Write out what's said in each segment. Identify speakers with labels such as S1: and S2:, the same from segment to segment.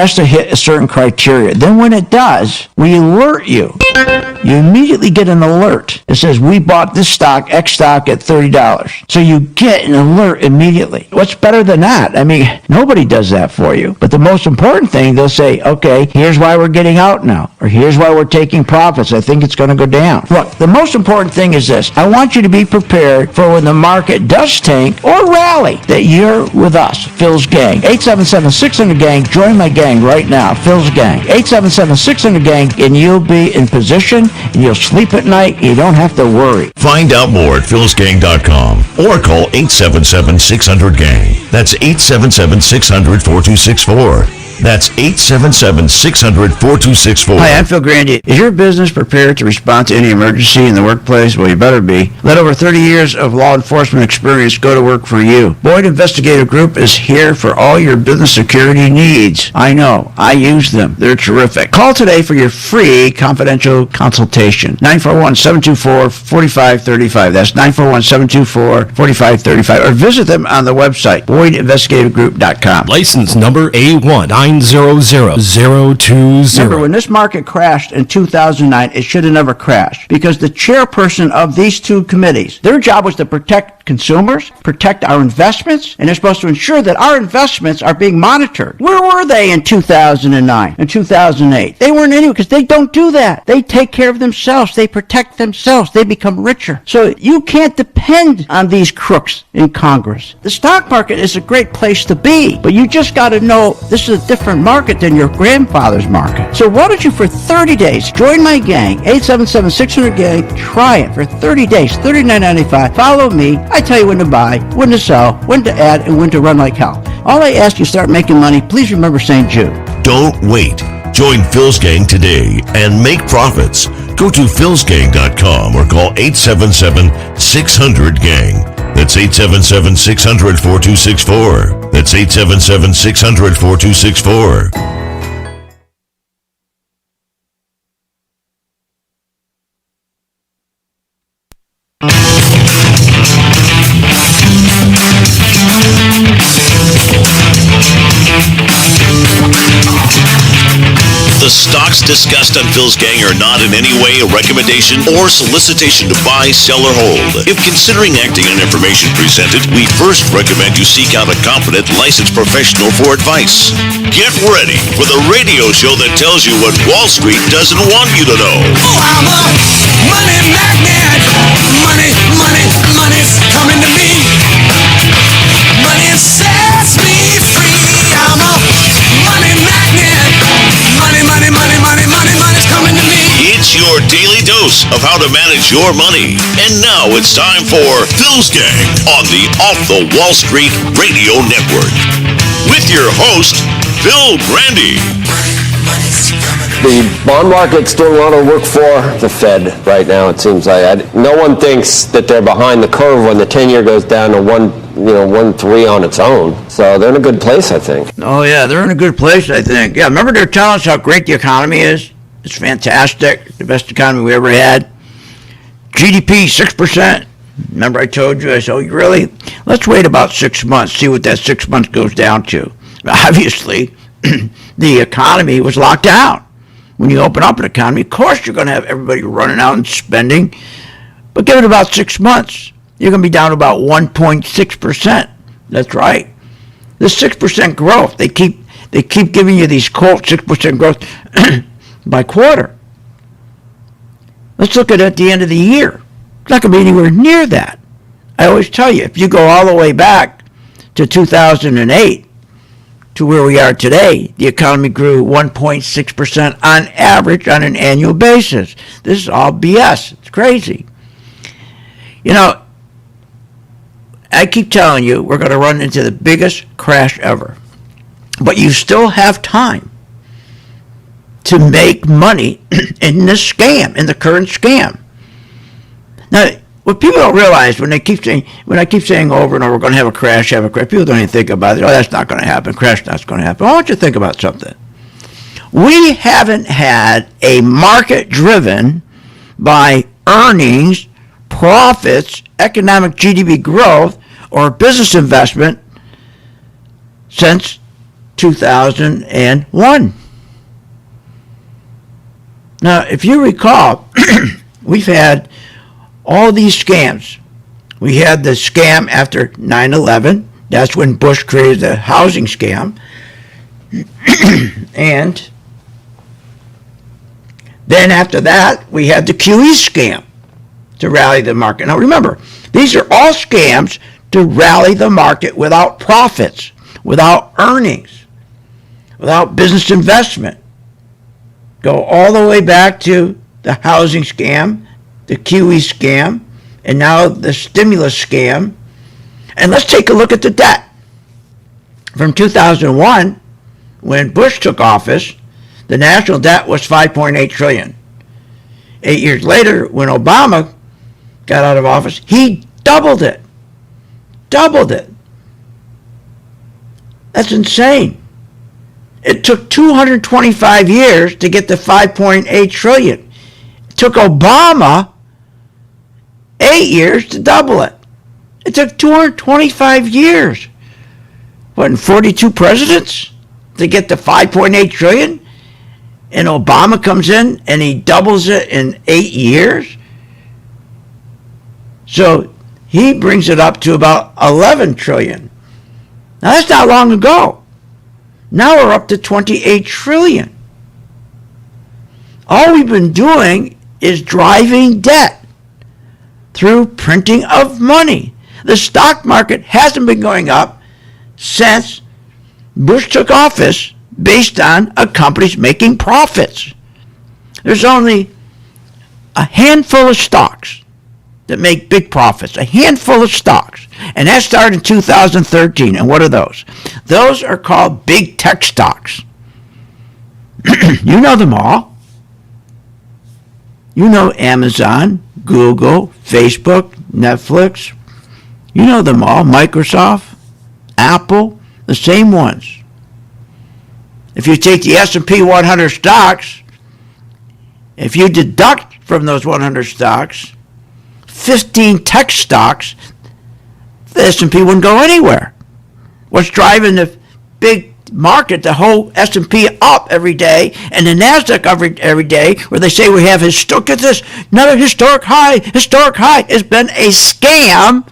S1: has to hit a certain criteria. Then when it does, we alert you. You immediately get an alert. It says, we bought this stock, X stock, at $30. So you get an alert immediately. What's better than that? I mean, nobody does that for you. But the most important thing, they'll say, okay, here's why we're getting out now. Or here's why we're taking profits. I think it's going to go down. Look, the most important thing is this. I want you to be prepared for when the market does tank or rally, that you're with us, Phil's Gang. 877-600-GANG. Join my gang right now, Phil's Gang. 877-600-GANG, and you'll be in position, and you'll sleep at night, and you don't have to worry.
S2: Find out more at philsgang.com or call 877-600-GANG. That's 877-600-4264. That's 877-600-4264.
S1: Hi, I'm Phil Grandy. Is your business prepared to respond to any emergency in the workplace? Well, you better be. Let over 30 years of law enforcement experience go to work for you. Boyd Investigative Group is here for all your business security needs. I know. I use them. They're terrific. Call today for your free confidential consultation. 941-724-4535. That's 941-724-4535. Or visit them on the website, BoydInvestigativeGroup.com.
S3: License number A1900020.
S1: Remember, when this market crashed in 2009, it should have never crashed, because the chairperson of these two committees, their job was to protect consumers, protect our investments, and they're supposed to ensure that our investments are being monitored. Where were they in 2009 and 2008? They weren't anywhere, because they don't do that. They take care of themselves. They protect themselves. They become richer. So you can't depend on these crooks in Congress. The stock market is a great place to be, but you just got to know this is a different market than your grandfather's market. So why don't you, for 30 days, join my gang, 877-600-GANG. Try it for 30 days, $39.95. Follow me. I tell you when to buy, when to sell, when to add, and when to run like hell. All I ask you, start making money. Please remember St. Jude.
S2: Don't wait. Join Phil's Gang today and make profits. Go to philsgang.com or call 877-600-GANG. That's 877-600-4264. That's 877-600-4264. The stocks discussed on Phil's Gang are not in any way a recommendation or solicitation to buy, sell, or hold. If considering acting on information presented, we first recommend you seek out a competent, licensed professional for advice. Get ready for the radio show that tells you what Wall Street doesn't want you to know.
S4: Oh, I'm a money magnet. Money, money, money's coming to me. Money sets me free. I'm a money magnet. Money, money, money, money, money, money's coming to me.
S2: It's your daily dose of how to manage your money. And now it's time for Phil's Gang on the Off the Wall Street Radio Network. With your host, Phil Grandy.
S5: The bond market's doing a lot of work for the Fed right now, it seems like. No one thinks that they're behind the curve when the 10-year goes down to 1.3 on its own. So they're in a good place, I think.
S1: Oh, yeah, they're in a good place, I think. Yeah, remember they're telling us how great the economy is? It's fantastic. The best economy we ever had. GDP, 6%. Remember I told you? I said, oh, really? Let's wait about 6 months, see what that 6 months goes down to. Obviously, the economy was locked down. When you open up an economy, of course you're going to have everybody running out and spending. But give it about 6 months. You're going to be down to about 1.6%. That's right. This 6% growth, they keep giving you these quote 6% growth by quarter. Let's look at it at the end of the year. It's not going to be anywhere near that. I always tell you, if you go all the way back to 2008 to where we are today, the economy grew 1.6% on average on an annual basis. This is all BS. It's crazy. You know, I keep telling you, we're going to run into the biggest crash ever. But you still have time to make money in this scam, in the current scam. Now, what people don't realize when I keep saying over and over, we're going to have a crash, people don't even think about it. Oh, that's not going to happen. Crash, that's going to happen. I want you to think about something. We haven't had a market driven by earnings, profits, economic GDP growth, or business investment since 2001. Now, if you recall, we've had all these scams. We had the scam after 9/11. That's when Bush created the housing scam. And then after that, we had the QE scam to rally the market. Now remember, these are all scams to rally the market without profits, without earnings, without business investment. Go all the way back to the housing scam, the QE scam, and now the stimulus scam. And let's take a look at the debt. From 2001, when Bush took office, the national debt was $5.8 trillion. 8 years later, when Obama got out of office, he doubled it. Doubled it. That's insane. It took 225 years to get to 5.8 trillion. It took Obama 8 years to double it. It took 225 years. What, 42 presidents to get to 5.8 trillion? And Obama comes in and he doubles it in 8 years? So he brings it up to about 11 trillion. Now that's not long ago. Now we're up to 28 trillion. All we've been doing is driving debt through printing of money. The stock market hasn't been going up since Bush took office based on a company's making profits. There's only a handful of stocks that make big profits, a handful of stocks. And that started in 2013. And what are those? Those are called big tech stocks. You know them all. You know Amazon, Google, Facebook, Netflix. You know them all. Microsoft, Apple, the same ones. If you take the S&P 100 stocks, if you deduct from those 100 stocks 15 tech stocks, the S&P wouldn't go anywhere. What's driving the big market, the whole S&P up every day, and the NASDAQ every day, where they say we have look at this, another historic high, has been a scam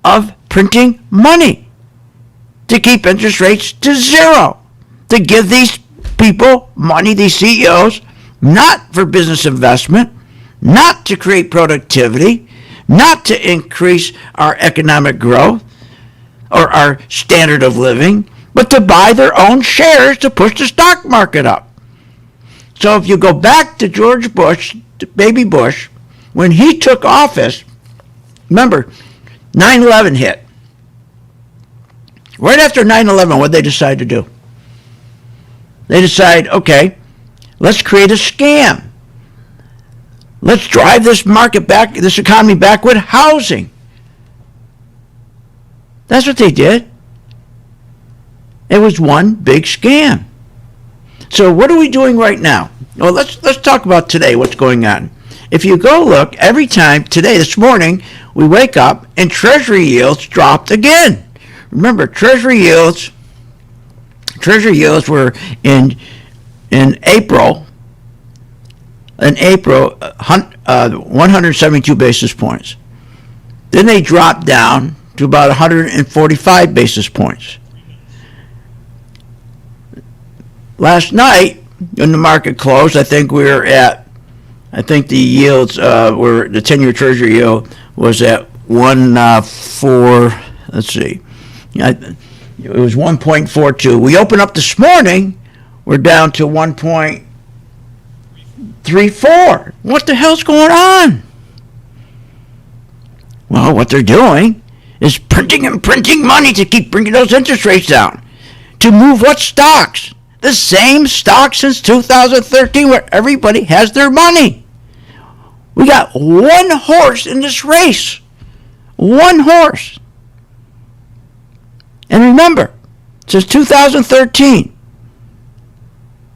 S1: of printing money to keep interest rates to zero, to give these people money, these CEOs, not for business investment, not to create productivity, not to increase our economic growth or our standard of living, but to buy their own shares to push the stock market up. So if you go back to George Bush, to baby Bush, when he took office, remember, 9/11 hit. Right after 9/11, what did they decide to do? They decide, okay, let's create a scam. Let's drive this market back, this economy back with housing. That's what they did. It was one big scam. So what are we doing right now? Well, let's talk about today, what's going on. If you go look, every time today, this morning, we wake up and Treasury yields dropped again. Remember, Treasury yields were in April, 172 basis points. Then they dropped down to about 145 basis points. Last night, when the market closed, I think the yields were, the 10-year Treasury yield was at 1.4, let's see. It was 1.42. We opened up this morning, we're down to 1.34. What the hell's going on? Well, what they're doing is printing money to keep bringing those interest rates down. To move what stocks? The same stock since 2013 where everybody has their money. We got one horse in this race. One horse. And remember, since 2013,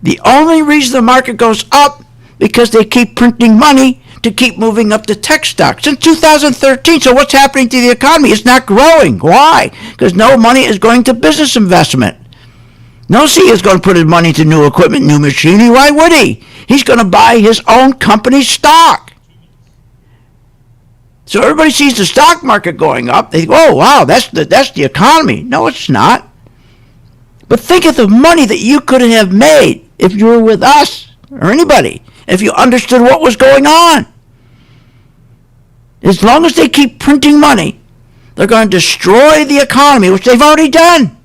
S1: the only reason the market goes up because they keep printing money to keep moving up the tech stocks. Since 2013, so what's happening to the economy? It's not growing. Why? Because no money is going to business investment. No CEO is going to put his money into new equipment, new machinery. Why would he? He's going to buy his own company's stock. So everybody sees the stock market going up. They go, oh, wow, that's the economy. No, it's not. But think of the money that you could have made if you were with us or anybody, if you understood what was going on. As long as they keep printing money, they're going to destroy the economy, which they've already done.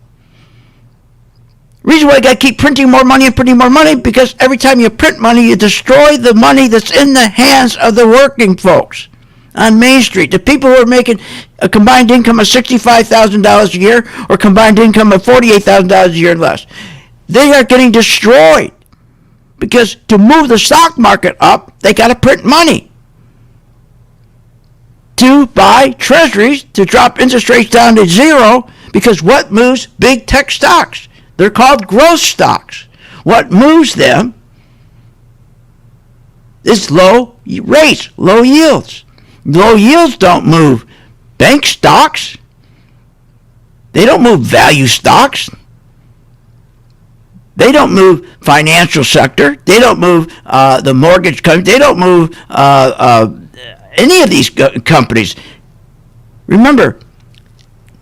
S1: Reason why you got to keep printing more money and printing more money, because every time you print money, you destroy the money that's in the hands of the working folks on Main Street. The people who are making a combined income of $65,000 a year or combined income of $48,000 a year and less. They are getting destroyed because to move the stock market up, they got to print money to buy treasuries to drop interest rates down to zero, because what moves big tech stocks? They're called growth stocks. What moves them is low rates, low yields. Low yields don't move bank stocks. They don't move value stocks. They don't move financial sector. They don't move the mortgage company. They don't move any of these companies. Remember,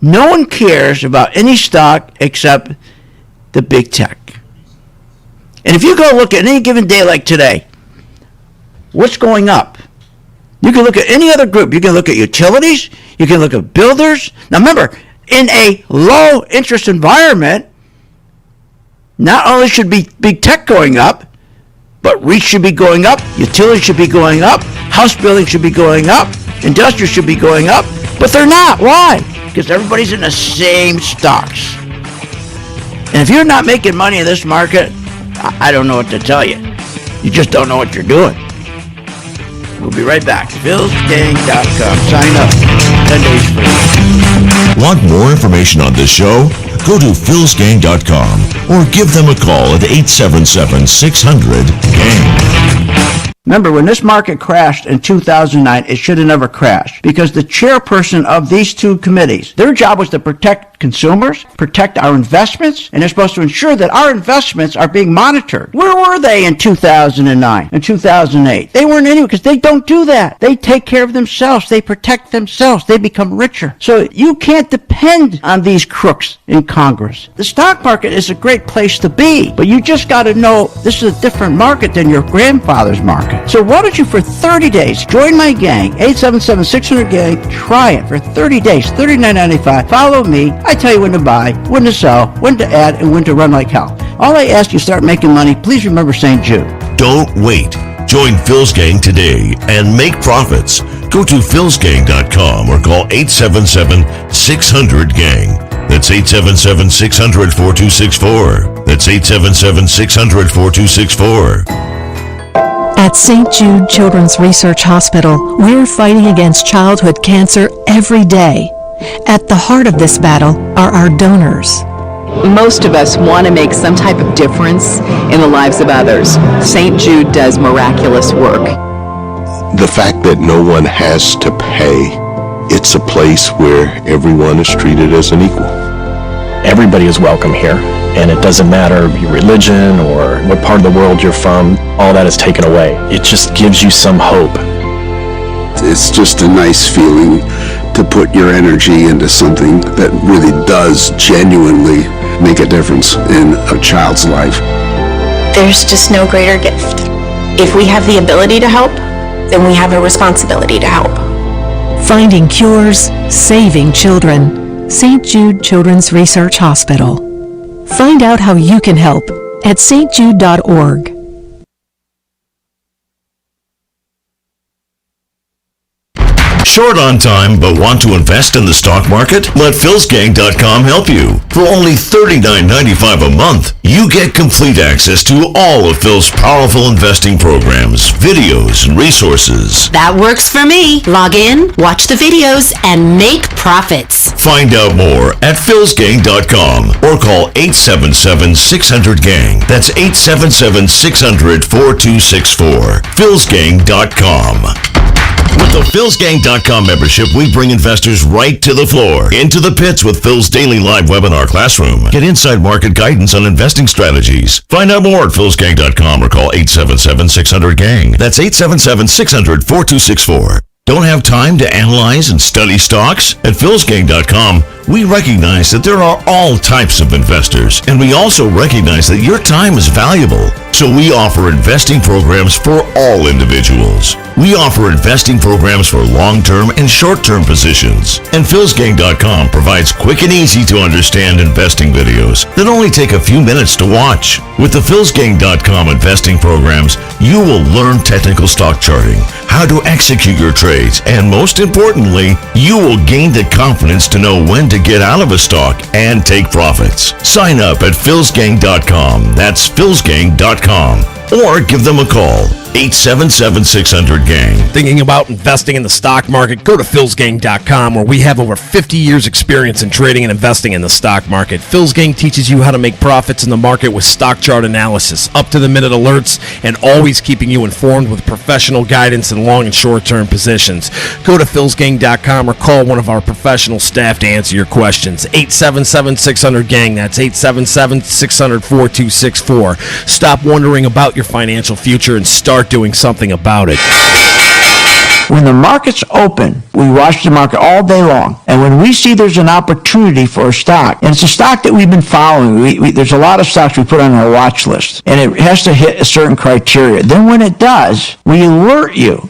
S1: no one cares about any stock except the big tech. And if you go look at any given day like today, what's going up? You can look at any other group. You can look at utilities. You can look at builders. Now remember, in a low interest environment, not only should be big tech going up, but REITs should be going up, utilities should be going up, house building should be going up, industrial should be going up, but they're not. Why? Because everybody's in the same stocks. And if you're not making money in this market, I don't know what to tell you. You just don't know what you're doing. We'll be right back. PhilsGang.com. Sign up. 10 days free.
S2: Want more information on this show? Go to philsgang.com or give them a call at 877-600-GANG.
S1: Remember, when this market crashed in 2009, it should have never crashed, because the chairperson of these two committees, their job was to protect consumers, protect our investments, and they're supposed to ensure that our investments are being monitored. Where were they in 2009 and 2008? They weren't anywhere, because they don't do that. They take care of themselves. They protect themselves. They become richer. So you can't depend on these crooks in Congress. The stock market is a great place to be, but you just got to know this is a different market than your grandfather's market. So why don't you, for 30 days, join my gang, 877-600-GANG, try it for 30 days, $39.95. Follow me. I tell you when to buy, when to sell, when to add, and when to run like hell. All I ask you, start making money. Please remember St. Jude.
S2: Don't wait. Join Phil's Gang today and make profits. Go to philsgang.com or call 877-600-GANG. That's 877-600-4264. That's 877-600-4264.
S6: At St. Jude Children's Research Hospital, we're fighting against childhood cancer every day. At the heart of this battle are our donors.
S7: Most of us want to make some type of difference in the lives of others. St. Jude does miraculous work.
S8: The fact that no one has to pay, it's a place where everyone is treated as an equal.
S3: Everybody is welcome here, and it doesn't matter your religion or what part of the world you're from. All that is taken away. It just gives you some hope.
S9: It's just a nice feeling to put your energy into something that really does genuinely make a difference in a child's life.
S10: There's just no greater gift. If we have the ability to help, then we have a responsibility to help.
S6: Finding cures, saving children. St. Jude Children's Research Hospital. Find out how you can help at stjude.org.
S2: Short on time but want to invest in the stock market? Let philsgang.com help you. For only $39.95 a month, you get complete access to all of Phil's powerful investing programs, videos, and resources.
S11: That works for me. Log in, watch the videos, and make profits.
S2: Find out more at philsgang.com or call 877-600-GANG. That's 877-600-4264. philsgang.com. With the PhilsGang.com membership, we bring investors right to the floor, into the pits with Phil's daily live webinar classroom. Get inside market guidance on investing strategies. Find out more at PhilsGang.com or call 877-600-GANG. That's 877-600-4264. Don't have time to analyze and study stocks? At PhilsGang.com, we recognize that there are all types of investors, and we also recognize that your time is valuable. So we offer investing programs for all individuals. We offer investing programs for long-term and short-term positions. And PhilsGang.com provides quick and easy to understand investing videos that only take a few minutes to watch. With the PhilsGang.com investing programs, you will learn technical stock charting, how to execute your trades, and most importantly, you will gain the confidence to know when to get out of a stock and take profits. Sign up at PhilsGang.com. That's PhilsGang.com. Or give them a call, 877-600-GANG.
S12: Thinking about investing in the stock market? Go to PhilsGang.com, where we have over 50 years experience in trading and investing in the stock market. Phil's Gang teaches you how to make profits in the market with stock chart analysis, up-to-the-minute alerts, and always keeping you informed with professional guidance in long and short-term positions. Go to PhilsGang.com or call one of our professional staff to answer your questions. 877-600-GANG. That's 877-600-4264. Stop wondering about your financial future and start doing something about it.
S1: When the market's open, we watch the market all day long. And when we see there's an opportunity for a stock, and it's a stock that we've been following, there's a lot of stocks we put on our watch list, and it has to hit a certain criteria. Then when it does, we alert you.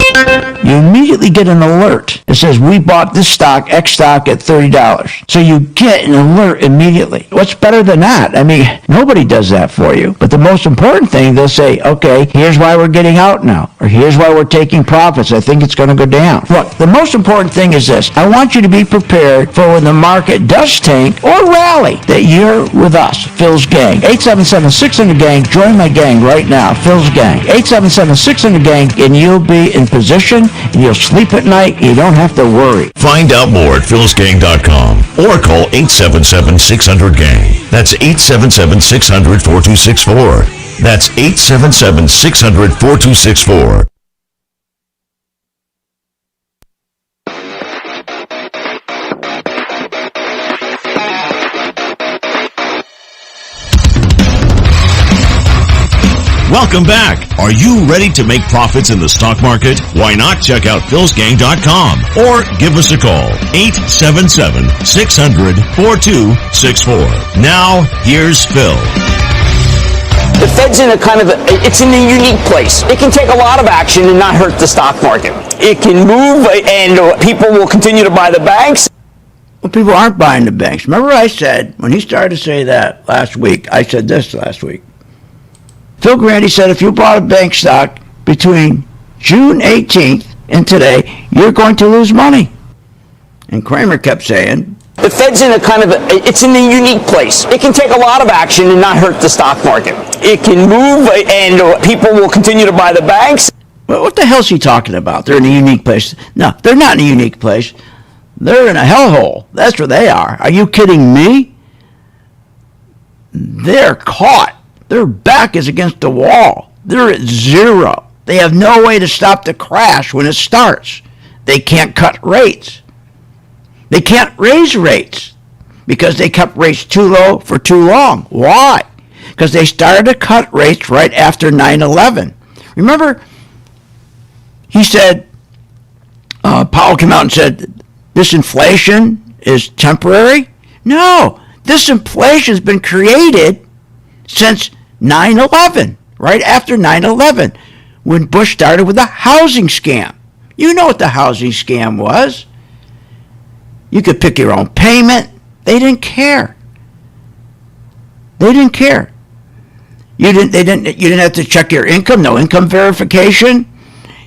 S1: You immediately get an alert. It says, we bought this stock, X stock, at $30. So you get an alert immediately. What's better than that? I mean, nobody does that for you. But the most important thing, they'll say, okay, here's why we're getting out now, or here's why we're taking profits. I think it's going to go down. Look, the most important thing is this. I want you to be prepared for when the market does tank or rally, that you're with us, Phil's Gang. 877-600-GANG. Join my gang right now, Phil's Gang. 877-600-GANG, and you'll be in position, and you'll sleep at night. You don't have to worry.
S2: Find out more at PhilsGang.com or call 877-600-GANG. That's 877-600-4264. That's 877-600-4264. Welcome back. Are you ready to make profits in the stock market? Why not check out PhilsGang.com or give us a call, 877-600-4264. Now, here's Phil.
S13: The Fed's in it's in a unique place. It can take a lot of action and not hurt the stock market. It can move and people will continue to buy the banks.
S1: Well, people aren't buying the banks. Remember I said, when he started to say that last week, I said this last week. Phil Grandy said if you bought a bank stock between June 18th and today, you're going to lose money. And Kramer kept saying,
S13: the Fed's in it's in a unique place. It can take a lot of action and not hurt the stock market. It can move and people will continue to buy the banks.
S1: Well, what the hell's he talking about? They're in a unique place. No, they're not in a unique place. They're in a hellhole. That's where they are. Are you kidding me? They're caught. Their back is against the wall. They're at zero. They have no way to stop the crash when it starts. They can't cut rates. They can't raise rates because they kept rates too low for too long. Why? Because they started to cut rates right after 9/11. Remember, he said, Powell came out and said, this inflation is temporary? No, this inflation has been created since 9/11, right after 9/11, when Bush started with the housing scam. You know what the housing scam was. You could pick your own payment. They didn't care. They didn't care. You didn't have to check your income, no income verification.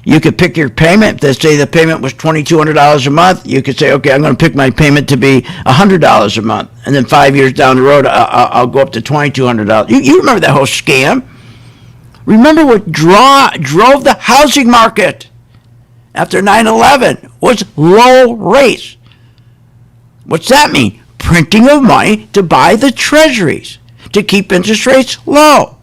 S1: You could pick your payment. Let's say the payment was $2,200 a month. You could say, okay, I'm going to pick my payment to be $100 a month. And then 5 years down the road, I'll go up to $2,200. You remember that whole scam. Remember what drove the housing market after 9/11 was low rates. What's that mean? Printing of money to buy the treasuries, to keep interest rates low,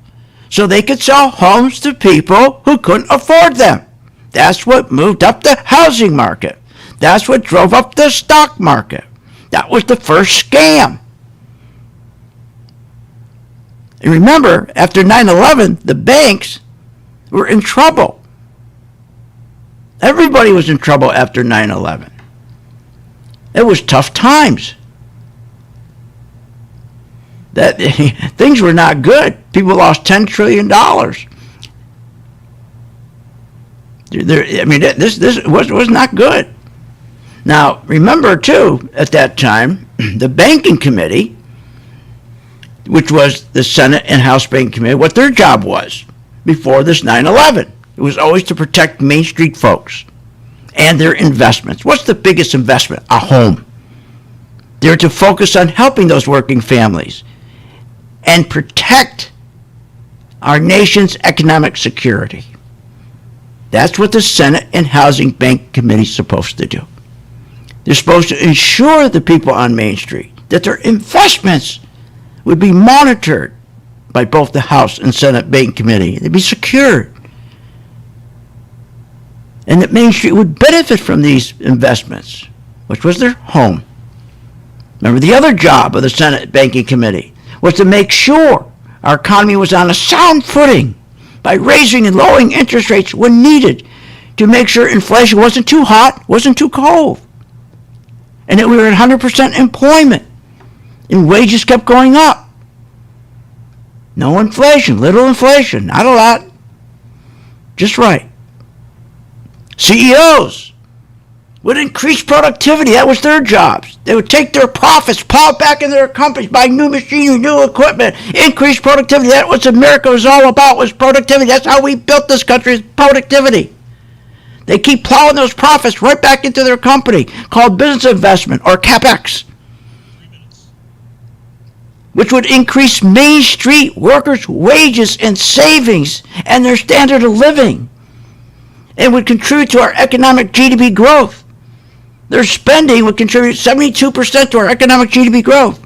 S1: so they could sell homes to people who couldn't afford them. That's what moved up the housing market. That's what drove up the stock market. That was the first scam. And remember, after 9/11, the banks were in trouble. Everybody was in trouble after 9/11. It was tough times. That things were not good. People lost $10 trillion. This was not good. Now, remember, too, at that time, the Banking Committee, which was the Senate and House Banking Committee, what their job was before this 9/11. It was always to protect Main Street folks and their investments. What's the biggest investment? A home. They're to focus on helping those working families and protect our nation's economic security. That's what the Senate and Housing Bank Committee is supposed to do. They're supposed to ensure the people on Main Street that their investments would be monitored by both the House and Senate Bank Committee. They'd be secured. And that Main Street would benefit from these investments, which was their home. Remember, the other job of the Senate Banking Committee was to make sure our economy was on a sound footing by raising and lowering interest rates when needed to make sure inflation wasn't too hot, wasn't too cold, and that we were at 100% employment and wages kept going up. No inflation, little inflation, not a lot, just right. CEOs would increase productivity. That was their jobs. They would take their profits, plow it back in their companies, buy new machinery, new equipment, increase productivity. That's what America was all about, was productivity. That's how we built this country, is productivity. They keep plowing those profits right back into their company, called business investment, or CapEx, which would increase Main Street workers' wages and savings and their standard of living, and would contribute to our economic GDP growth. Their spending would contribute 72% to our economic GDP growth.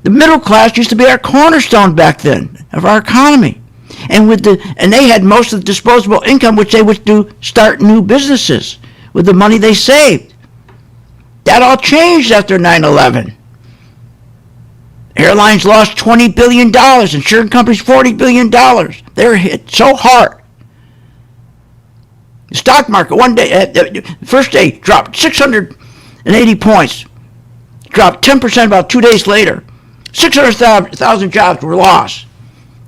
S1: The middle class used to be our cornerstone back then of our economy. And they had most of the disposable income, which they would start new businesses with the money they saved. That all changed after 9/11. Airlines lost $20 billion, insurance companies $40 billion. They were hit so hard. The stock market one day, first day, dropped 680 points, dropped 10% about 2 days later. 600,000 jobs were lost.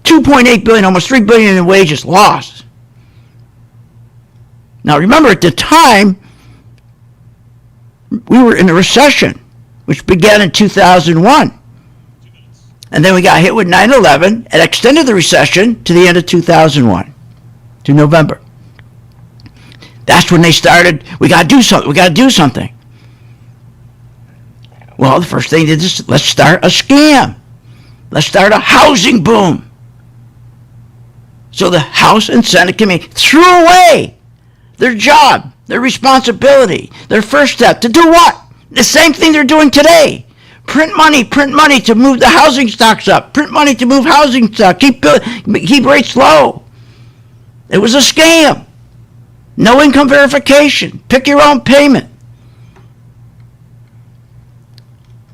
S1: 2.8 billion, almost 3 billion in wages lost. Now remember, at the time, we were in a recession, which began in 2001. And then we got hit with 9/11 and extended the recession to the end of 2001, to November. That's when they started, we got to do something. Well, the first thing they did is, let's start a scam. Let's start a housing boom. So the House and Senate Committee threw away their job, their responsibility, their first step to do what? The same thing they're doing today. Print money to move the housing stocks up. Print money to move housing stock. Keep rates low. It was a scam. No income verification. Pick your own payment.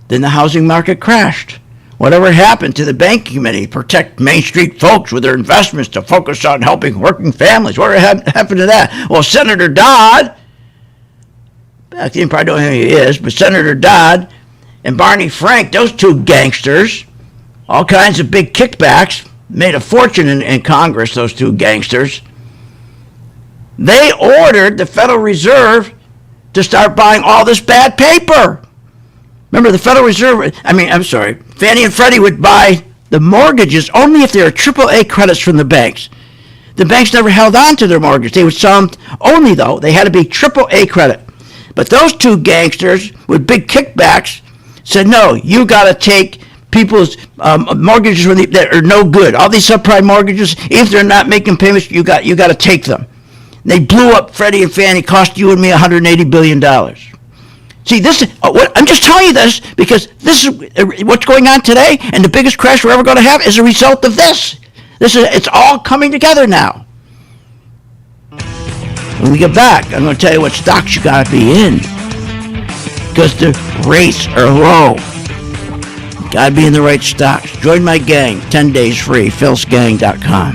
S1: Then the housing market crashed. Whatever happened to the Banking Committee to protect Main Street folks with their investments to focus on helping working families? Whatever happened to that? Well, Senator Dodd, back then you probably don't know who he is, but Senator Dodd and Barney Frank, those two gangsters, all kinds of big kickbacks, made a fortune in Congress, those two gangsters. They ordered the Federal Reserve to start buying all this bad paper. Remember, the Federal Reserve, Fannie and Freddie would buy the mortgages only if they were AAA credits from the banks. The banks never held on to their mortgage. They would sell them only, though. They had to be AAA credit. But those two gangsters with big kickbacks said, no, you got to take people's mortgages that are no good. All these subprime mortgages, if they're not making payments, you got to take them. They blew up Freddie and Fannie, cost you and me $180 billion. See, I'm just telling you this because this is what's going on today, and the biggest crash we're ever going to have is a result of this. It's all coming together now. When we get back, I'm going to tell you what stocks you got to be in. Because the rates are low. Got to be in the right stocks. Join my gang. 10 days free. philsgang.com.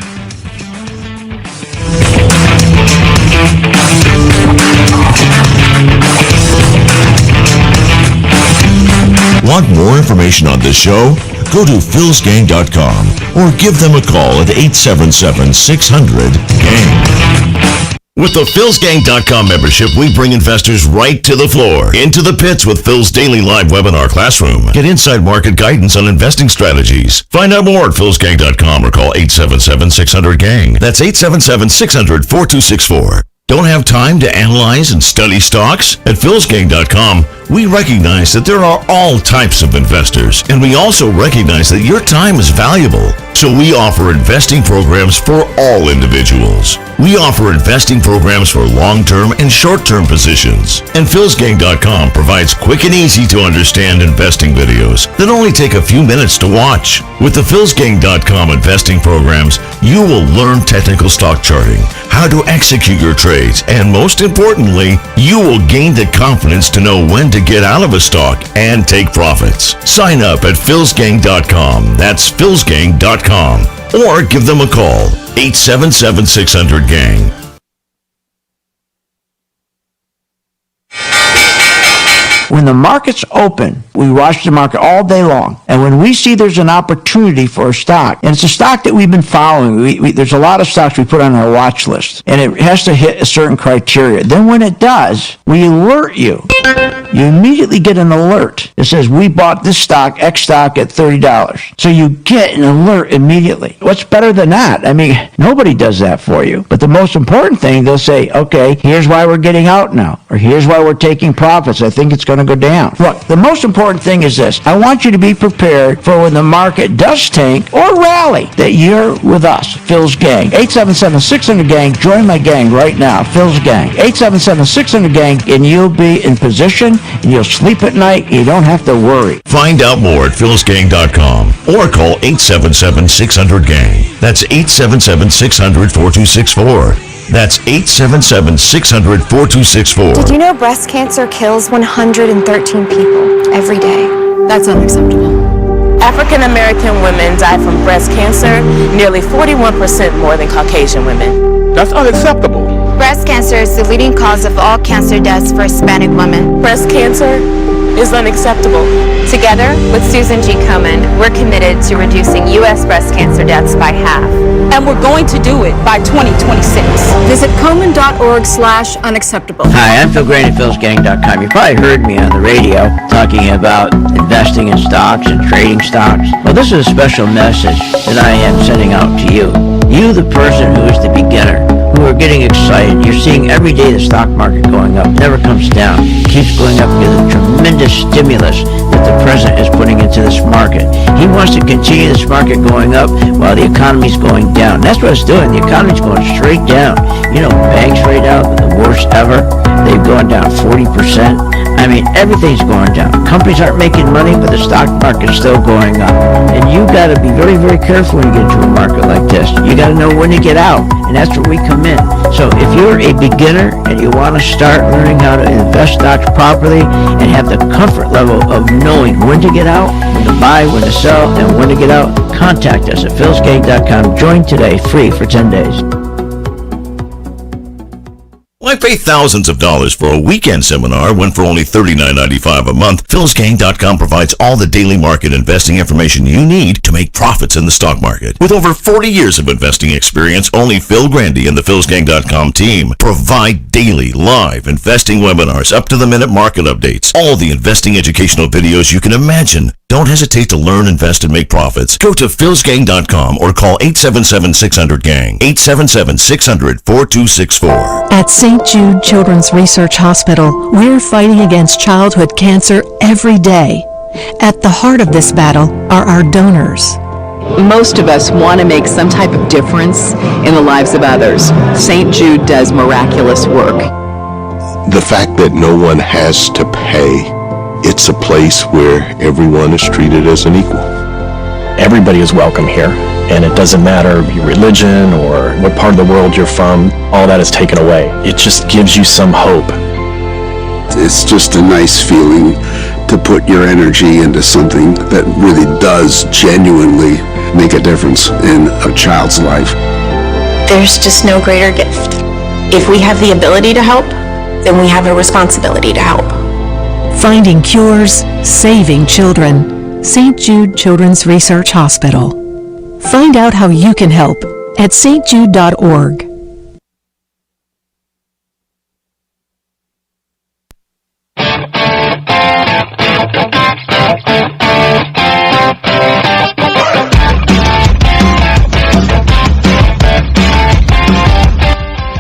S2: Want more information on this show? Go to philsgang.com or give them a call at 877-600-GANG. With the philsgang.com membership, we bring investors right to the floor, into the pits with Phil's daily live webinar classroom. Get inside market guidance on investing strategies. Find out more at philsgang.com or call 877-600-GANG. That's 877-600-4264. Don't have time to analyze and study stocks? At philsgang.com, we recognize that there are all types of investors, and we also recognize that your time is valuable. So we offer investing programs for all individuals. We offer investing programs for long-term and short-term positions. And philsgang.com provides quick and easy to understand investing videos that only take a few minutes to watch. With the philsgang.com investing programs, you will learn technical stock charting, how to execute your trades, and most importantly, you will gain the confidence to know when to get out of a stock and take profits. Sign up at philsgang.com. That's philsgang.com. Or give them a call, 877-600-GANG.
S1: When the market's open, we watch the market all day long. And when we see there's an opportunity for a stock, and it's a stock that we've been following, there's a lot of stocks we put on our watch list, and it has to hit a certain criteria. Then when it does, we alert you. You immediately get an alert that says, we bought this stock, X stock, at $30. So you get an alert immediately. What's better than that? I mean, nobody does that for you. But the most important thing, they'll say, okay, here's why we're getting out now, or here's why we're taking profits. I think it's going to go down. Look, the most important thing is this. I want you to be prepared for when the market does tank or rally, that you're with us, Phil's Gang. 877-600-GANG. Join my gang right now, Phil's Gang. 877-600-GANG, and you'll be in position, and you'll sleep at night. You don't have to worry.
S2: Find out more at philsgang.com or call 877-600-GANG. That's 877-600-4264. That's 877-600-4264.
S10: Did you know breast cancer kills 113 people every day?
S7: That's unacceptable.
S14: African American women die from breast cancer nearly 41% more than Caucasian women.
S15: That's unacceptable.
S10: Breast cancer is the leading cause of all cancer deaths for Hispanic women.
S14: Breast cancer is unacceptable.
S10: Together with Susan G. Komen, we're committed to reducing U.S. breast cancer deaths by half.
S16: And we're going to do it by 2026. Visit Komen.org/unacceptable.
S1: Hi, I'm Phil Grain at philsgang.com. You probably heard me on the radio talking about investing in stocks and trading stocks. Well, this is a special message that I am sending out to you. You, the person who is the beginner, who are getting excited. You're seeing every day the stock market going up, never comes down. It keeps going up because of the tremendous stimulus that the president is putting into this market. He wants to continue this market going up while the economy's going down. That's what it's doing. The economy's going straight down. You know, banks right now are the worst ever. They've gone down 40%. I mean, everything's going down. Companies aren't making money, but the stock market's still going up. And you got to be very, very careful when you get into a market like this. You got to know when to get out, and that's where we come in. So if you're a beginner and you want to start learning how to invest stocks properly and have the comfort level of knowing when to get out, when to buy, when to sell, and when to get out, contact us at philsgang.com. Join today, free for 10 days.
S2: Why pay thousands of dollars for a weekend seminar when for only $39.95 a month, philsgang.com provides all the daily market investing information you need to make profits in the stock market. With over 40 years of investing experience, only Phil Grandy and the philsgang.com team provide daily live investing webinars, up-to-the-minute market updates, all the investing educational videos you can imagine. Don't hesitate to learn, invest, and make profits. Go to philsgang.com or call 877-600-GANG, 877-600-4264.
S6: At St. Jude Children's Research Hospital, we're fighting against childhood cancer every day. At the heart of this battle are our donors.
S7: Most of us want to make some type of difference in the lives of others. St. Jude does miraculous work.
S8: The fact that no one has to pay, it's a place where everyone is treated as an equal.
S3: Everybody is welcome here, and it doesn't matter your religion or what part of the world you're from, all that is taken away. It just gives you some hope.
S9: It's just a nice feeling to put your energy into something that really does genuinely make a difference in a child's life.
S10: There's just no greater gift. If we have the ability to help, then we have a responsibility to help.
S6: Finding cures, saving children. St. Jude Children's Research Hospital. Find out how you can help at stjude.org.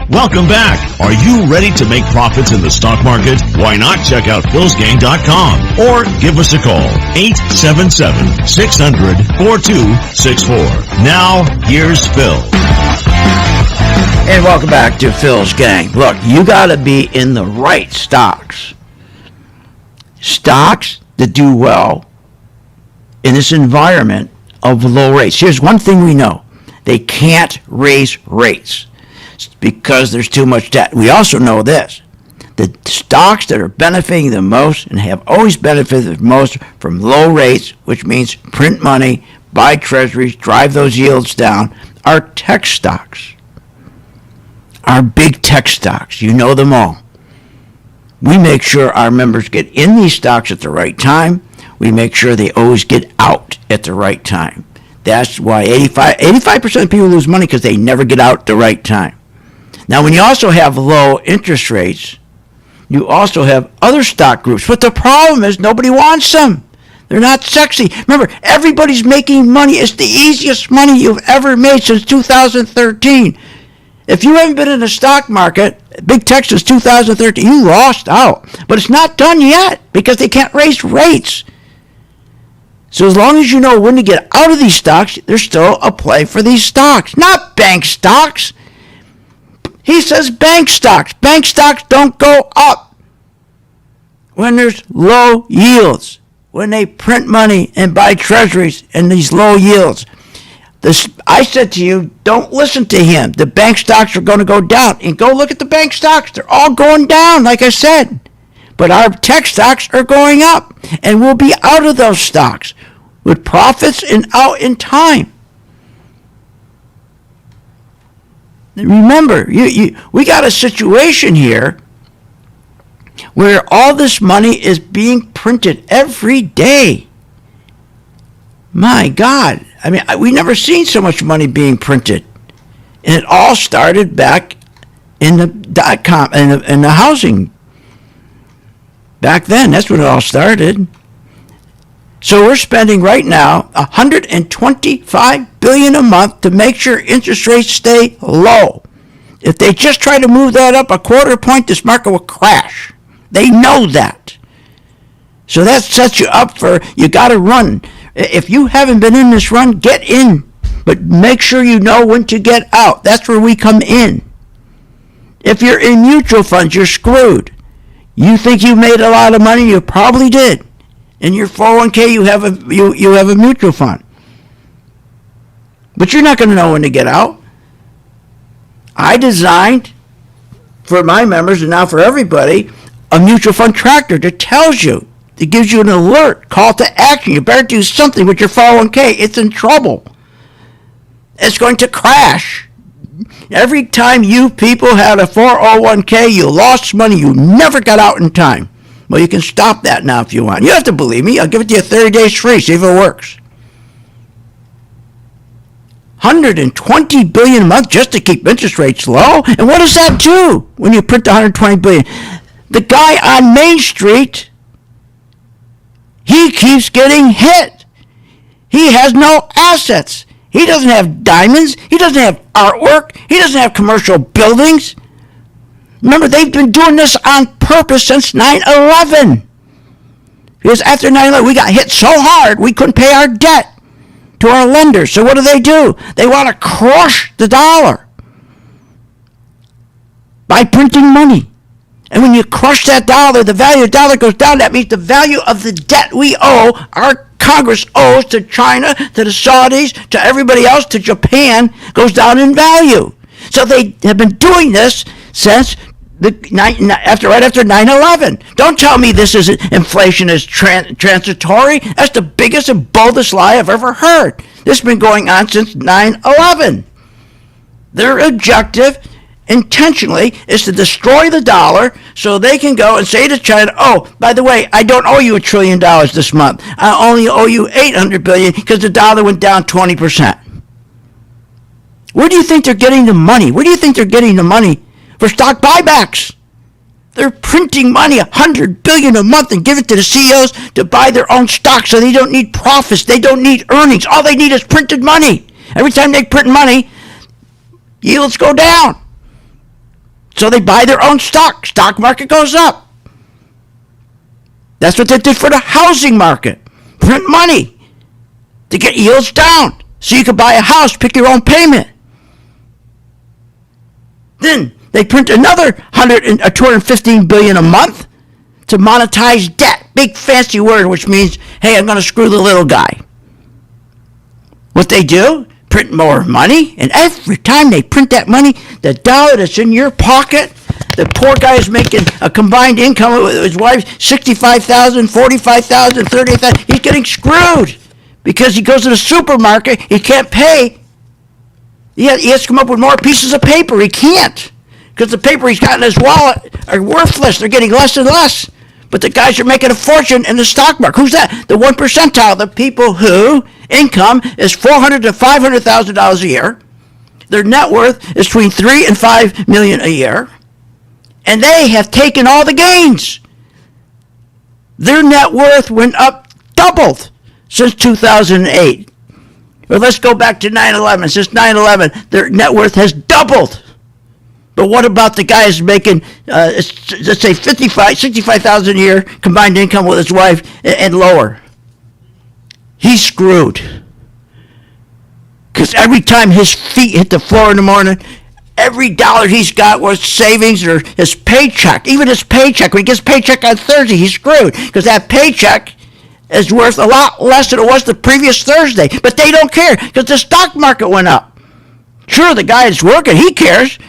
S2: Welcome back. Are you ready to make profits in the stock market? Why not check out philsgang.com or give us a call, 877-600-4264. Now, here's Phil.
S1: And welcome back to Phil's Gang. Look, you got to be in the right stocks. Stocks that do well in this environment of low rates. Here's one thing we know. They can't raise rates because there's too much debt. We also know this. The stocks that are benefiting the most and have always benefited the most from low rates, which means print money, buy treasuries, drive those yields down, are tech stocks. Our big tech stocks. You know them all. We make sure our members get in these stocks at the right time. We make sure they always get out at the right time. That's why 85% of people lose money because they never get out at the right time. Now, when you also have low interest rates, you also have other stock groups. But the problem is nobody wants them. They're not sexy. Remember, everybody's making money. It's the easiest money you've ever made since 2013. If you haven't been in the stock market, big tech since 2013, you lost out. But it's not done yet because they can't raise rates. So as long as you know when to get out of these stocks, there's still a play for these stocks. Not bank stocks. He says bank stocks. Bank stocks don't go up when there's low yields, when they print money and buy treasuries and these low yields. I said to you, don't listen to him. The bank stocks are going to go down. And go look at the bank stocks. They're all going down, like I said. But our tech stocks are going up. And we'll be out of those stocks with profits and out in time. Remember, we got a situation here where all this money is being printed every day. My God. I mean, we've never seen so much money being printed. And it all started back in the dot-com, in the housing. Back then, that's when it all started. So we're spending right now $125 billion a month to make sure interest rates stay low. If they just try to move that up a quarter point, this market will crash. They know that. So that sets you up for, you got to run. If you haven't been in this run, get in. But make sure you know when to get out. That's where we come in. If you're in mutual funds, you're screwed. You think you made a lot of money, you probably did. In your 401k, you have a mutual fund. But you're not going to know when to get out. I designed, for my members and now for everybody, a mutual fund tracker that tells you, that gives you an alert, call to action. You better do something with your 401k. It's in trouble. It's going to crash. Every time you people had a 401k, you lost money. You never got out in time. Well, you can stop that now if you want. You don't have to believe me. I'll give it to you 30 days free. See if it works. $120 billion a month just to keep interest rates low. And what does that do when you print $120 billion? The guy on Main Street, he keeps getting hit. He has no assets. He doesn't have diamonds. He doesn't have artwork. He doesn't have commercial buildings. Remember, they've been doing this on purpose since 9/11. Because after 9/11, we got hit so hard, we couldn't pay our debt to our lenders. So what do? They want to crush the dollar by printing money. And when you crush that dollar, the value of the dollar goes down. That means the value of the debt we owe, our Congress owes to China, to the Saudis, to everybody else, to Japan, goes down in value. So they have been doing this since right after 9/11. Don't tell me this is inflation is transitory. That's the biggest and boldest lie I've ever heard. This has been going on since 9/11. Their objective intentionally is to destroy the dollar so they can go and say to China, oh, by the way, I don't owe you $1 trillion this month. I only owe you $800 billion because the dollar went down 20%. Where do you think they're getting the money? Where do you think they're getting the money for stock buybacks? They're printing money, $100 billion a month, and give it to the CEOs to buy their own stock so they don't need profits. They don't need earnings. All they need is printed money. Every time they print money, yields go down. So they buy their own stock. Stock market goes up. That's what they did for the housing market. Print money to get yields down so you can buy a house, pick your own payment. Then they print another $215 billion a month to monetize debt. Big fancy word, which means, hey, I'm going to screw the little guy. What they do? Print more money, and every time they print that money, the dollar that's in your pocket, the poor guy is making a combined income with his wife, $65,000, $45,000, $38,000. He's getting screwed because he goes to the supermarket, he can't pay. He has to come up with more pieces of paper. He can't because the paper he's got in his wallet are worthless. They're getting less and less. But the guys are making a fortune in the stock market. Who's that? The 1 percentile, the people who income is $400,000 to $500,000 a year. Their net worth is between $3 and $5 million a year. And they have taken all the gains. Their net worth went up, doubled since 2008. Or let's go back to 9/11. Since 9/11, their net worth has doubled. But what about the guys making, let's say, $65,000 a year combined income with his wife and lower? He's screwed. Because every time his feet hit the floor in the morning, every dollar he's got was savings or his paycheck. Even his paycheck, when he gets paycheck on Thursday, he's screwed. Because that paycheck is worth a lot less than it was the previous Thursday. But they don't care because the stock market went up. Sure, the guy that's working, he cares.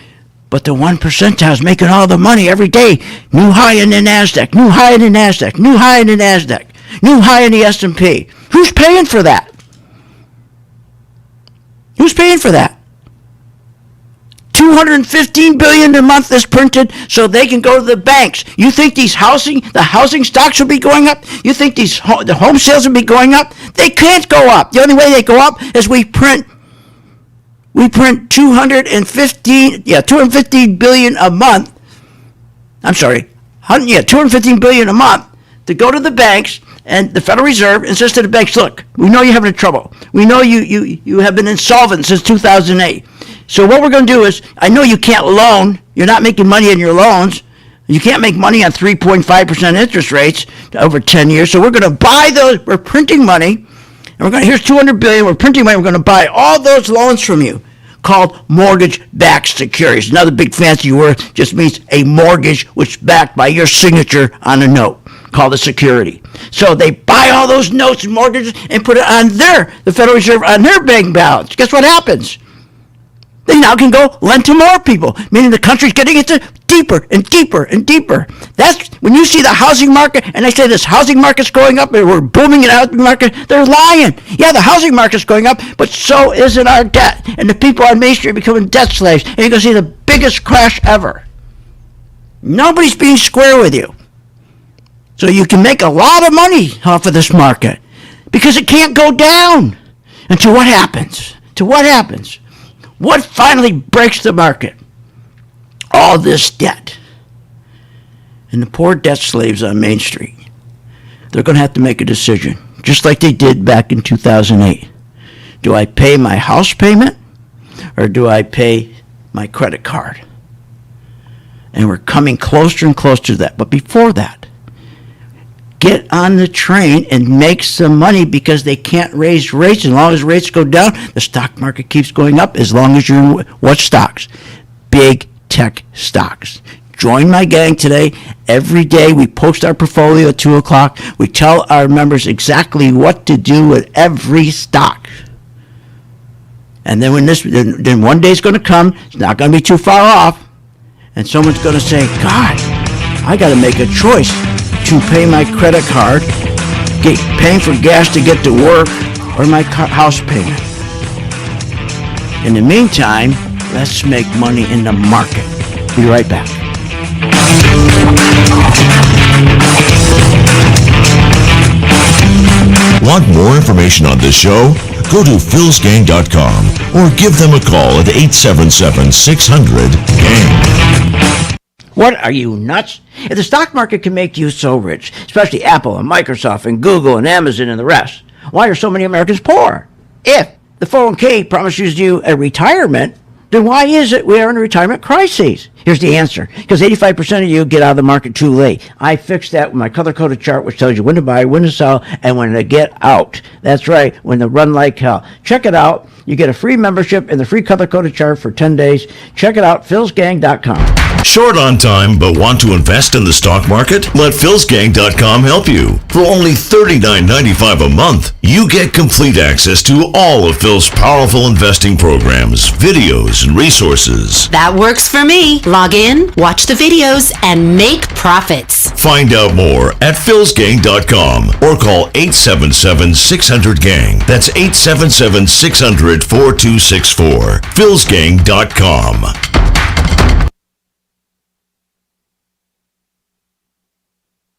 S1: But the 1 percentile is making all the money every day. New high in the NASDAQ, new high in the NASDAQ, new high in the NASDAQ, new high in the S&P. Who's paying for that? Who's paying for that? $215 billion a month is printed so they can go to the banks. You think the housing stocks will be going up? You think the home sales will be going up? They can't go up. The only way they go up is we print $215 billion a month. I'm sorry, $215 billion a month to go to the banks, and the Federal Reserve and says to the banks, look, we know you're having trouble. We know you have been insolvent since 2008. So what we're going to do is, I know you can't loan. You're not making money in your loans. You can't make money on 3.5% interest rates over 10 years. So we're going to buy those. We're printing money. And here's $200 billion. We're printing money. We're going to buy all those loans from you, called mortgage-backed securities. Another big fancy word, just means a mortgage which is backed by your signature on a note, called a security. So they buy all those notes and mortgages and put it on the Federal Reserve, on their bank balance. Guess what happens? They now can go lend to more people, meaning the country's getting into deeper and deeper and deeper. That's when you see the housing market and they say this housing market's going up and we're booming in the housing market, they're lying. Yeah, the housing market's going up, but so isn't our debt. And the people on Main Street are becoming debt slaves. And you're going to see the biggest crash ever. Nobody's being square with you. So you can make a lot of money off of this market because it can't go down. Until what happens? What finally breaks the market? All this debt. And the poor debt slaves on Main Street, they're going to have to make a decision, just like they did back in 2008. Do I pay my house payment or do I pay my credit card? And we're coming closer and closer to that. But before that, get on the train and make some money because they can't raise rates. As long as rates go down, the stock market keeps going up as long as you're in what stocks? Big tech stocks. Join my gang today. Every day we post our portfolio at 2 o'clock. We tell our members exactly what to do with every stock. And then then one day's going to come, it's not going to be too far off, and someone's going to say, God, I got to make a choice to pay my credit card, paying for gas to get to work, or my house payment. In the meantime, let's make money in the market. Be right back.
S2: Want more information on this show? Go to philsgang.com or give them a call at 877-600-GANG.
S1: What, are you nuts? If the stock market can make you so rich, especially Apple and Microsoft and Google and Amazon and the rest, why are so many Americans poor? If the 401k promises you a retirement, then why is it we are in a retirement crisis? Here's the answer. Because 85% of you get out of the market too late. I fixed that with my color-coded chart, which tells you when to buy, when to sell, and when to get out. That's right, when to run like hell. Check it out. You get a free membership and the free color-coded chart for 10 days. Check it out, philsgang.com.
S2: Short on time but want to invest in the stock market? Let philsgang.com help you. For only $39.95 a month, you get complete access to all of Phil's powerful investing programs, videos, and resources.
S11: That works for me. Log in, watch the videos, and make profits.
S2: Find out more at philsgang.com or call 877-600-GANG. That's 877-600-4264. philsgang.com.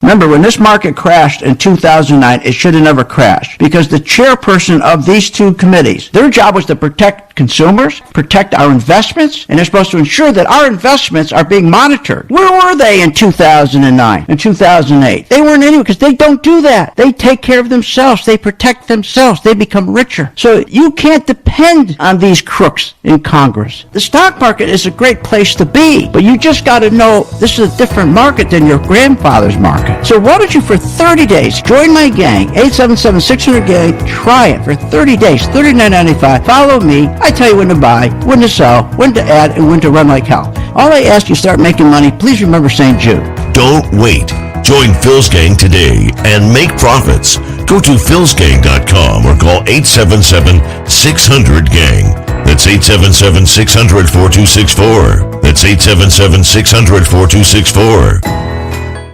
S1: Remember, when this market crashed in 2009, it should have never crashed because the chairperson of these two committees, their job was to protect consumers, protect our investments, and they're supposed to ensure that our investments are being monitored. Where were they in 2009 and 2008? They weren't anywhere because they don't do that. They take care of themselves. They protect themselves. They become richer. So you can't depend on these crooks in Congress. The stock market is a great place to be, but you just got to know this is a different market than your grandfather's market. So why don't you, for 30 days, join my gang, 877-600-GANG, try it for 30 days, $39.95. Follow me. I tell you when to buy, when to sell, when to add, and when to run like hell. All I ask you start making money, please remember St. Jude.
S2: Don't wait. Join Phil's Gang today and make profits. Go to philsgang.com or call 877-600-GANG. That's 877-600-4264. That's 877-600-4264.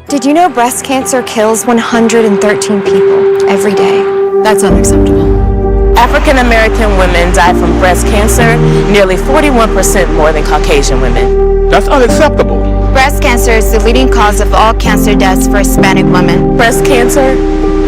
S15: Did you know breast cancer kills 113 people every day? That's unacceptable.
S14: African American women die from breast cancer nearly 41% more than Caucasian women.
S17: That's unacceptable.
S15: Breast cancer is the leading cause of all cancer deaths for Hispanic women.
S14: Breast cancer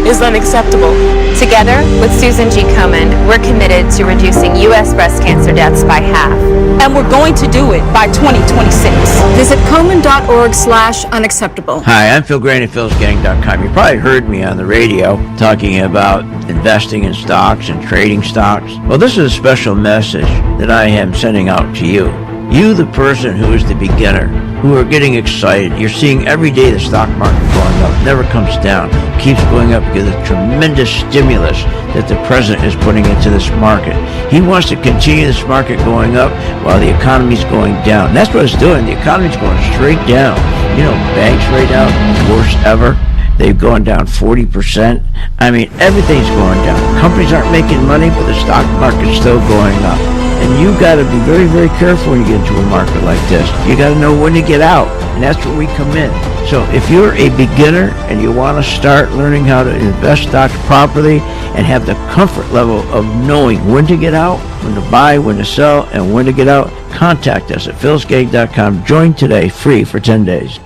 S14: is unacceptable.
S15: Together with Susan G. Komen, we're committed to reducing U.S. breast cancer deaths by half.
S16: And we're going to do it by 2026.
S15: Visit Komen.org/unacceptable.
S1: Hi, I'm Phil Grain at philsgang.com. You probably heard me on the radio talking about investing in stocks and trading stocks. Well, this is a special message that I am sending out to you. You, the person who is the beginner, who are getting excited. You're seeing every day the stock market going up. It never comes down. It keeps going up because of the tremendous stimulus that the president is putting into this market. He wants to continue this market going up while the economy's going down. And that's what it's doing. The economy's going straight down. You know, banks right now, worst ever. They've gone down 40%. I mean, everything's going down. Companies aren't making money, but the stock market's still going up. And you got to be very, very careful when you get into a market like this. You got to know when to get out, and that's where we come in. So if you're a beginner and you want to start learning how to invest stocks properly and have the comfort level of knowing when to get out, when to buy, when to sell, and when to get out, contact us at philsgang.com. Join today, free for 10 days.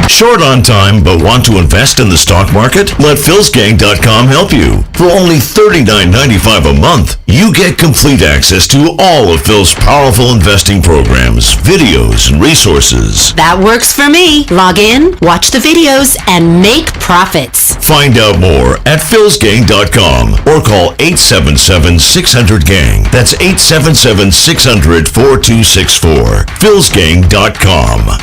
S2: Short on time but want to invest in the stock market? Let philsgang.com help you. For only $39.95 a month, you get complete access to all of Phil's powerful investing programs, videos, and resources.
S11: That works for me. Log in, watch the videos, and make profits.
S2: Find out more at philsgang.com or call 877-600-GANG. That's 877-600-4264. philsgang.com.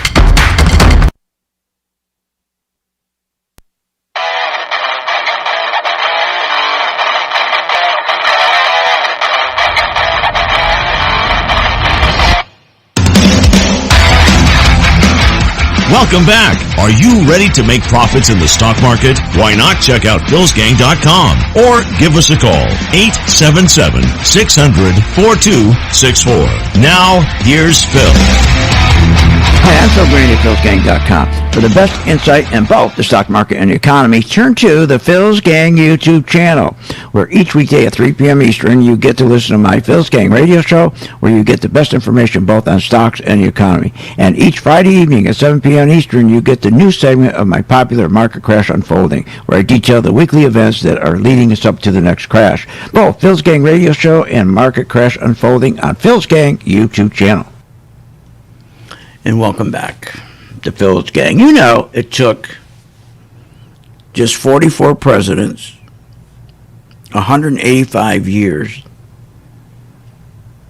S2: Welcome back. Are you ready to make profits in the stock market? Why not check out philsgang.com or give us a call, 877-600-4264. Now, here's Phil.
S1: Hi, I'm Phil Green at philsgang.com. For the best insight in both the stock market and the economy, turn to the Phil's Gang YouTube channel, where each weekday at 3 p.m. Eastern, you get to listen to my Phil's Gang radio show, where you get the best information both on stocks and the economy. And each Friday evening at 7 p.m. Eastern, you get the new segment of my popular Market Crash Unfolding, where I detail the weekly events that are leading us up to the next crash. Both Phil's Gang radio show and Market Crash Unfolding on Phil's Gang YouTube channel. And welcome back to Phil's Gang. You know, it took just 44 presidents, 185 years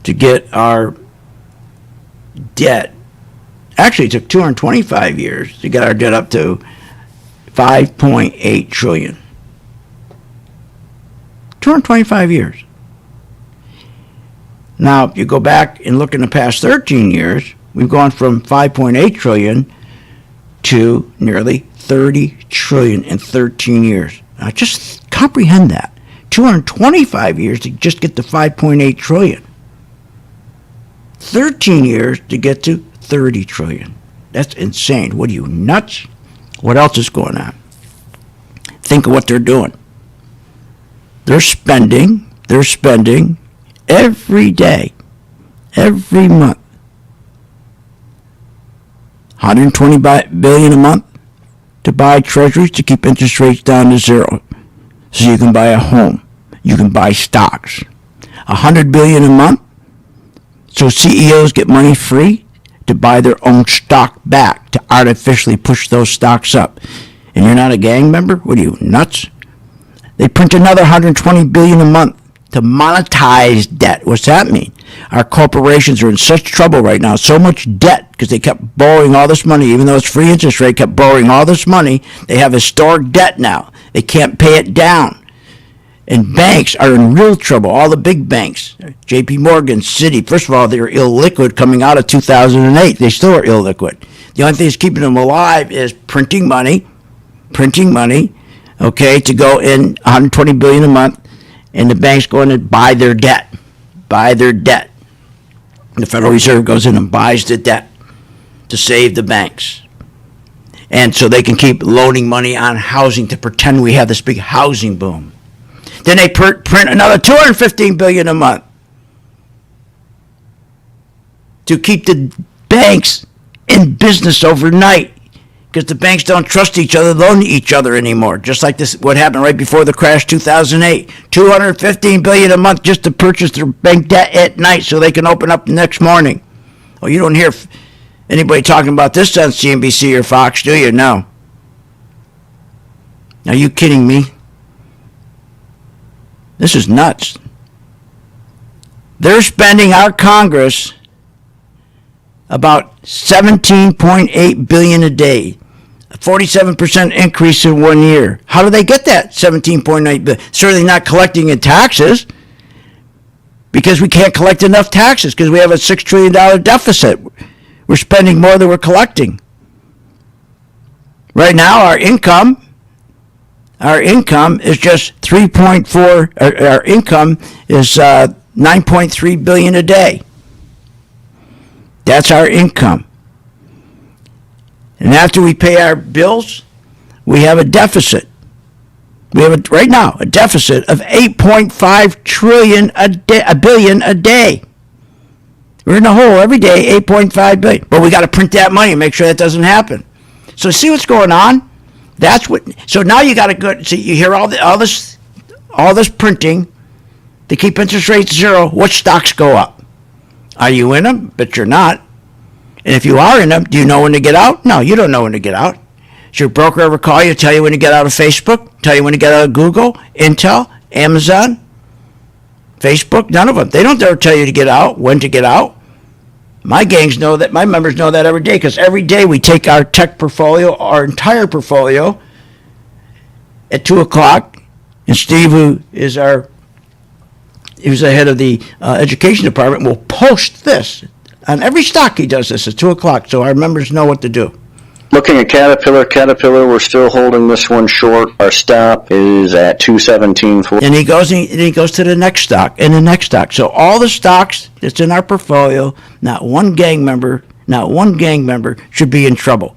S1: to get our debt. Actually, it took 225 years to get our debt up to 5.8 trillion. 225 years. Now, if you go back and look in the past 13 years, we've gone from 5.8 trillion to nearly 30 trillion in 13 years. Now, just comprehend that. 225 years to just get to 5.8 trillion. 13 years to get to 30 trillion. That's insane. What are you, nuts? What else is going on? Think of what they're doing. They're spending every day, every month, $120 billion a month to buy treasuries to keep interest rates down to zero, so you can buy a home, you can buy stocks. $100 billion a month, so CEOs get money free to buy their own stock back to artificially push those stocks up. And you're not a gang member? What are you, nuts? They print another $120 billion a month to monetize debt. What's that mean? Our corporations are in such trouble right now, so much debt, because they kept borrowing all this money, even though it's free interest rate, kept borrowing all this money. They have historic debt now. They can't pay it down. And banks are in real trouble, all the big banks. JP Morgan, Citi, first of all, they were illiquid coming out of 2008. They still are illiquid. The only thing that's keeping them alive is printing money, okay, to go in $120 billion a month, and the bank's going to buy their debt. The Federal Reserve goes in and buys the debt to save the banks. And so they can keep loaning money on housing to pretend we have this big housing boom. Then they print another $215 billion a month to keep the banks in business overnight, because the banks don't trust each other, loan each other anymore. Just like this, what happened right before the crash, 2008. $215 billion a month just to purchase their bank debt at night so they can open up the next morning. Oh, you don't hear anybody talking about this on CNBC or Fox, do you? No. Are you kidding me? This is nuts. They're spending our Congress about $17.8 billion a day, a 47% increase in 1 year. How do they get that $17.8 billion? Certainly not collecting in taxes, because we can't collect enough taxes because we have a $6 trillion deficit. We're spending more than we're collecting. Right now, our income is just 3.4. Our income is 9.3 billion a day. That's our income. And after we pay our bills, we have a deficit. We have right now a deficit of 8.5 trillion a billion a day. We're in the hole every day, 8.5 billion. But we got to print that money and make sure that doesn't happen. So see what's going on? That's what. So now you got to go. So you hear all this printing to keep interest rates zero. What stocks go up? Are you in them? But you're not. And if you are in them, do you know when to get out? No, you don't know when to get out. Does your broker ever call you, tell you when to get out of Facebook, tell you when to get out of Google, Intel, Amazon, Facebook? None of them. They don't ever tell you to get out, when to get out. My gangs know that. My members know that every day, because every day we take our tech portfolio, our entire portfolio, at 2 o'clock, and Steve, who is the head of the education department, will post this. On every stock he does this at 2 o'clock, so our members know what to do.
S17: Looking at Caterpillar, we're still holding this one short. Our stop is at 217.40.
S1: And he goes to the next stock and the next stock. So all the stocks that's in our portfolio, not one gang member should be in trouble.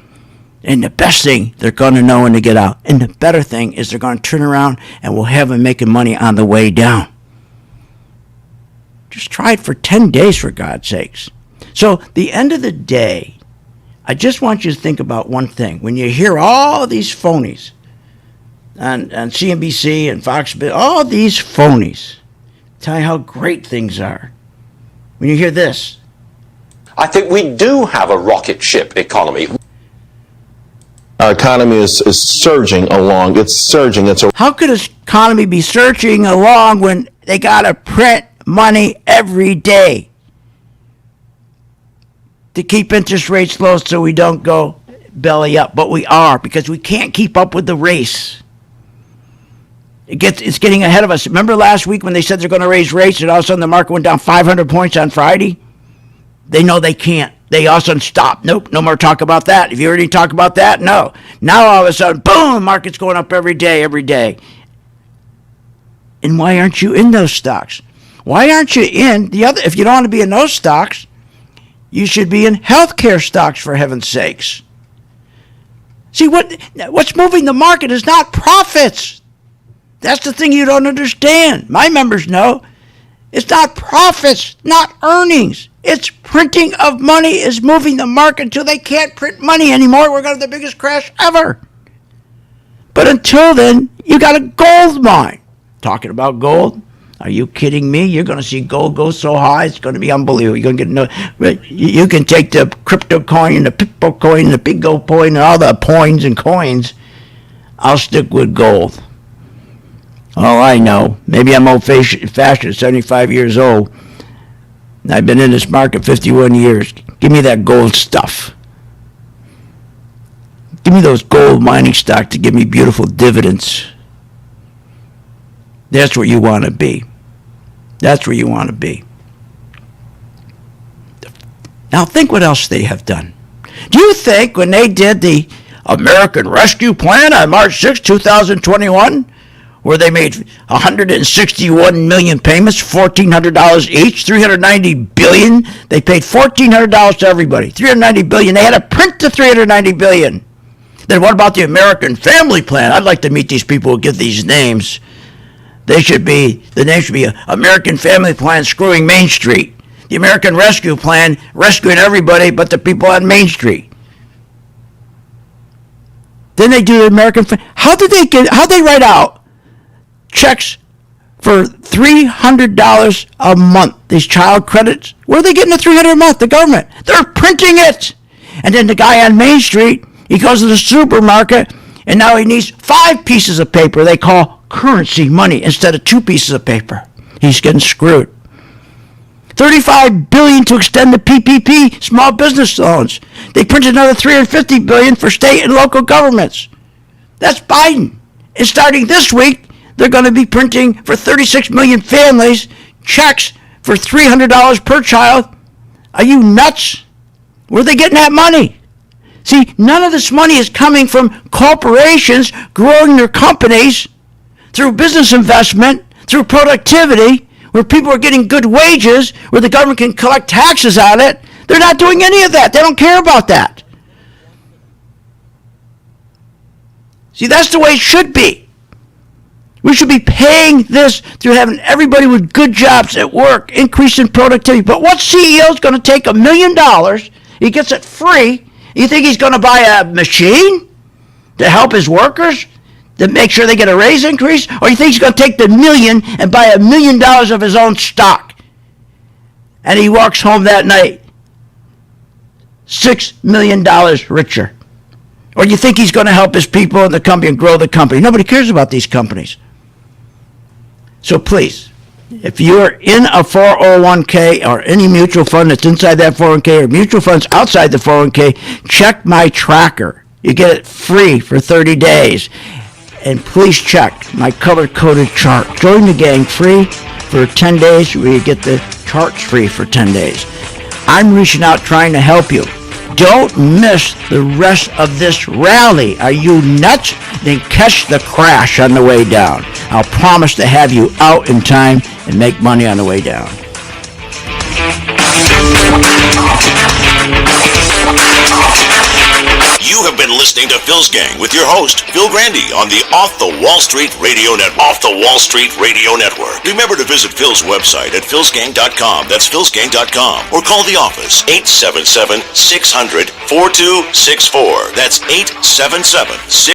S1: And the best thing, they're going to know when they get out. And the better thing is they're going to turn around and we'll have them making money on the way down. Just try it for 10 days, for God's sakes. So the end of the day, I just want you to think about one thing. When you hear all these phonies on CNBC and Fox, all these phonies tell you how great things are. When you hear this.
S18: I think we do have a rocket ship economy.
S19: Our economy is surging along. It's surging.
S1: How could an economy be surging along when they got to print money every day to keep interest rates low so we don't go belly up? But we are, because we can't keep up with the race. It's getting ahead of us. Remember last week when they said they're going to raise rates and all of a sudden the market went down 500 points on Friday? They know they can't. They all of a sudden stop. Nope, no more talk about that. If you already talk about that, no. Now all of a sudden, boom, the market's going up every day. And why aren't you in those stocks? Why aren't you in the other? If you don't want to be in those stocks, you should be in healthcare stocks, for heaven's sakes. See, what's moving the market is not profits. That's the thing you don't understand. My members know. It's not profits, not earnings. It's printing of money is moving the market until they can't print money anymore. We're going to have the biggest crash ever. But until then, you got a gold mine. Talking about gold? Are you kidding me? You're going to see gold go so high, it's going to be unbelievable. You're going to get you can take the crypto coin and the Pitbull coin and the Big Gold coin and all the points and coins. I'll stick with gold. All I know, maybe I'm old-fashioned, 75 years old. I've been in this market 51 years. Give me that gold stuff. Give me those gold mining stocks to give me beautiful dividends. That's where you want to be. That's where you want to be. Now think what else they have done. Do you think when they did the American Rescue Plan on March 6, 2021, where they made 161 million payments, $1,400 each, $390 billion. They paid $1,400 to everybody, $390 billion. They had to print the $390 billion. Then what about the American Family Plan? I'd like to meet these people who give these names. The name should be American Family Plan screwing Main Street. The American Rescue Plan rescuing everybody but the people on Main Street. Then they do the American. How'd they write out checks for $300 a month, these child credits? Where are they getting the $300 a month? The government. They're printing it. And then the guy on Main Street, he goes to the supermarket, and now he needs 5 pieces of paper they call currency money instead of 2 pieces of paper. He's getting screwed. $35 billion to extend the PPP, small business loans. They printed another $350 billion for state and local governments. That's Biden. And starting this week, they're going to be printing for 36 million families checks for $300 per child. Are you nuts? Where are they getting that money? See, none of this money is coming from corporations growing their companies through business investment, through productivity, where people are getting good wages, where the government can collect taxes on it. They're not doing any of that. They don't care about that. See, that's the way it should be. We should be paying this through having everybody with good jobs at work, increasing productivity. But what CEO is going to take $1 million, he gets it free, you think he's going to buy a machine to help his workers, to make sure they get a raise increase? Or you think he's going to take the $1 million and buy $1 million of his own stock? And he walks home that night $6 million richer. Or you think he's going to help his people in the company and grow the company? Nobody cares about these companies. So please, if you're in a 401k or any mutual fund that's inside that 401k or mutual funds outside the 401k, check my tracker. You get it free for 30 days. And please check my color-coded chart. Join the gang free for 10 days where you get the charts free for 10 days. I'm reaching out trying to help you. don't miss the rest of this rally. Are you nuts? Then catch the crash on the way down. I'll promise to have you out in time and make money on the way down.
S2: You have been listening to Phil's Gang with your host, Phil Grandy, on the Off the Wall Street Radio Network. Off the Wall Street Radio Network. Remember to visit Phil's website at philsgang.com. That's philsgang.com. Or call the office, 877-600-4264. That's 877-600-4264.